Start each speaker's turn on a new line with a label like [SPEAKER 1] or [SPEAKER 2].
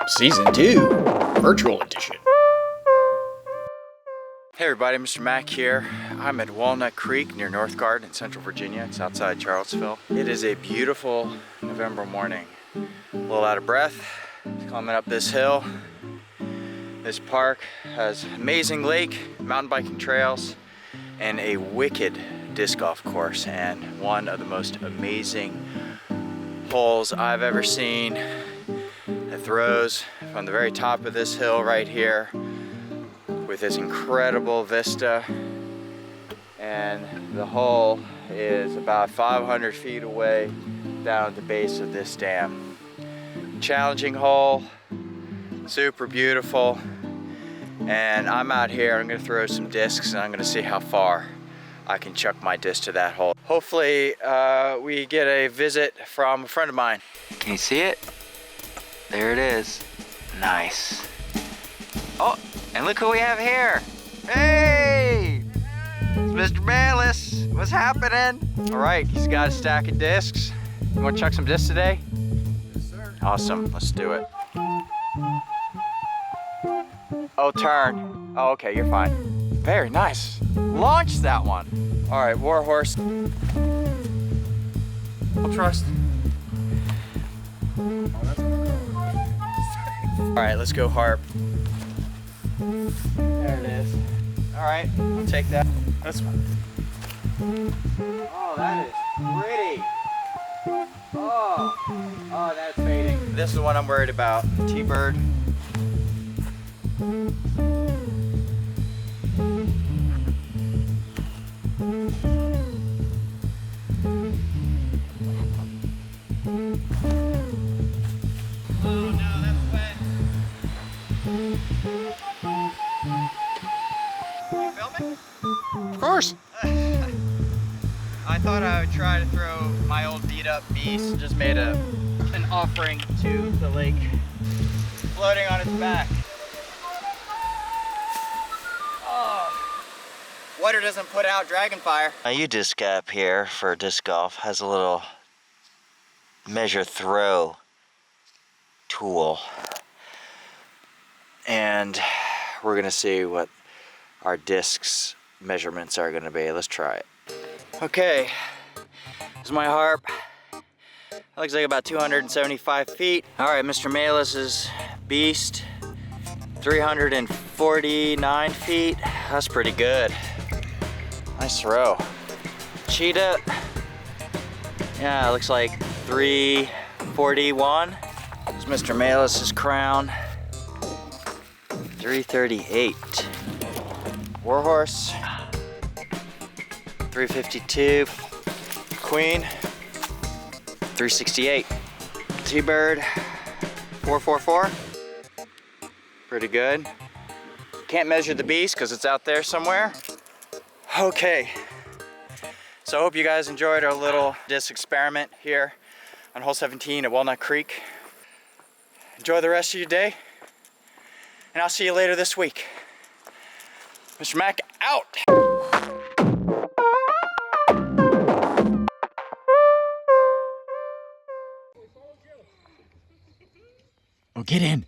[SPEAKER 1] Season 2, Virtual Edition.
[SPEAKER 2] Hey everybody, Mr. Mac here. I'm at Walnut Creek near North Garden in Central Virginia. It's outside Charlottesville. It is a beautiful November morning. A little out of breath, climbing up this hill. This park has an amazing lake, mountain biking trails, and a wicked disc golf course, and one of the most amazing holes I've ever seen. It throws from the very top of this hill right here with this incredible vista, and the hole is about 500 feet away down at the base of this dam. Challenging hole, super beautiful, and I'm out here. I'm gonna throw some discs and I'm gonna see how far I can chuck my disc to that hole. Hopefully we get a visit from a friend of mine. Can you see it? There it is. Nice. Oh, and look who we have here. Hey! It's Mr. Melis. What's happening? All right, he's got a stack of discs. You want to chuck some discs today?
[SPEAKER 3] Yes, sir.
[SPEAKER 2] Awesome, let's do it. Oh, turn. Oh, okay, you're fine. Very nice. Launch that one. All right, Warhorse.
[SPEAKER 3] I'll trust.
[SPEAKER 2] All right, let's go harp. There it is. All right, I'll take that.
[SPEAKER 3] That's fine.
[SPEAKER 2] Oh, that is pretty. Oh, that's fading. This is the one I'm worried about. T-bird.
[SPEAKER 1] Of course.
[SPEAKER 2] I thought I would try to throw my old beat up beast. Just made an offering to the lake, floating on its back. Oh. Water doesn't put out dragon fire. My U-disc app here for disc golf has a little measure throw tool. And we're gonna see what our discs measurements are gonna be. Let's try it. Okay, this is my harp. It looks like about 275 feet. All right, Mr. Melis's beast, 349 feet. That's pretty good. Nice throw. Cheetah, yeah, it looks like 341. This is Mr. Melis's crown, 338. Warhorse, 352. Queen, 368. T-bird, 444. Pretty good. Can't measure the beast because it's out there somewhere. Okay, so I hope you guys enjoyed our little disc experiment here on hole 17 at Walnut Creek. Enjoy the rest of your day, and I'll see you later this week. Mr. Mac out.
[SPEAKER 1] Oh, get in.